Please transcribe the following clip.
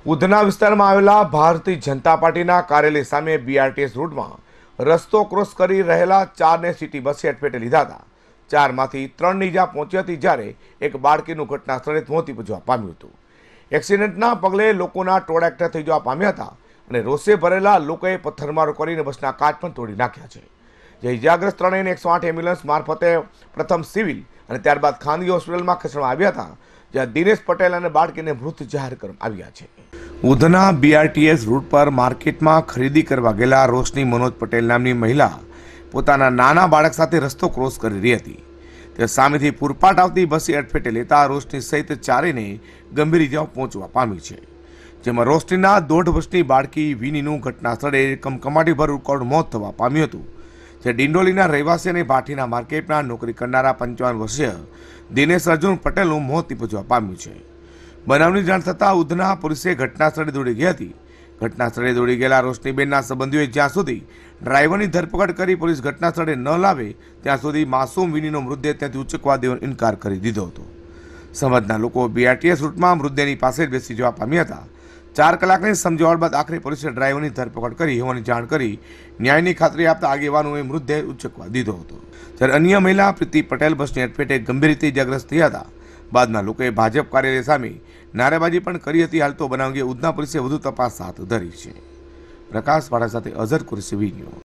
ઉધના વિસ્તારમાં આવેલા ભારતીય જનતા પાર્ટીના કાર્યાલય સામે બીઆરટીએસ રૂટમાં રસ્તો ક્રોસ કરી રહેલા 4ને સિટી બસે અડફેટે લીધા હતા। 4માંથી 3ની ઇજા પહોંચી હતી, જ્યારે એક બાળકીનું ઘટના સ્થળે મોત નિપજવા પામ્યું હતું। એક્સિડન્ટના પગલે લોકોના ટોળા એકઠા થઈ જવા પામ્યા હતા અને રોષે ભરેલા લોકોએ પથ્થરમારો કરીને બસના કાચ પણ તોડી નાખ્યા છે। જે ઇજાગ્રસ્ત ત્રણેયને 108 એમ્બ્યુલન્સ મારફતે પ્રથમ સિવિલ અને ત્યારબાદ ખાનગી હોસ્પિટલમાં ખસેડવામાં આવ્યા હતા, જ્યાં દિનેશ પટેલ અને બાળકીને મૃત જાહેર કરવામાં આવ્યા છે। ઉધના બીઆરટીએસ રૂટ પર માર્કેટમાં ખરીદી કરવા ગયેલા રોશની મનોજ પટેલ નામની મહિલા પોતાના નાના બાળક સાથે રસ્તો ક્રોસ કરી રહી હતી। તે સામેથી પૂરપાટ આવતી બસે અડફેટે લેતા રોશની સહિત 4ને ગંભીર ઇજાઓ પહોંચવા પામી છે, જેમાં રોશનીના 1.5 વર્ષની બાળકી વિનીનું ઘટના સ્થળે કમકમાટીભર ઉકળું મોત થવા પામ્યું હતું। જે ડિંડોલીના રહેવાસી અને ભાટીના માર્કેટમાં નોકરી કરનારા 55 વર્ષીય દિનેશ અર્જુન પટેલનું મોત નિપજવા પામ્યું છે। બનાવની જાણ થતાં ઉધના પોલીસે ઘટના સ્થળે દોડી ગઈ હતી। ઘટના સ્થળે દોડી ગયેલા રોશનીબેનના સંબંધીઓએ જ્યાં સુધી ડ્રાઈવરની ધરપકડ કરી પોલીસ ઘટના સ્થળે ન લાવે ત્યાં સુધી માસૂમ વિનીનો મૃતદેહ ત્યાંથી ઉચકવા દેવાનો ઇનકાર કરી દીધો હતો। સમાજના લોકો બીઆરટીએસ રૂટમાં મૃતદેહની પાસે જ બેસી જવા પામ્યા હતા। 4 કલાકની સમજાવટ બાદ આખરે પોલીસે ડ્રાઈવરની ધરપકડ કરી હોવાની જાણ કરી ન્યાયની ખાતરી આપતા આગેવાનોએ મૃતદેહ ઉચકવા દીધો હતો, જ્યારે અન્ય મહિલા પ્રીતિ પટેલ બસની અડફેટે ગંભીર રીતે ઇજાગ્રસ્ત થયા હતા। બાદમાં લોકોએ ભાજપ કાર્યાલય સામે નારેબાજી પણ કરી હતી। હાલ તો બનાવ અંગે ઉધના પોલીસે વધુ તપાસ હાથ ધરી છે। પ્રકાશ વાળા સાથે અઝર કુરેશી, વી ન્યૂઝ।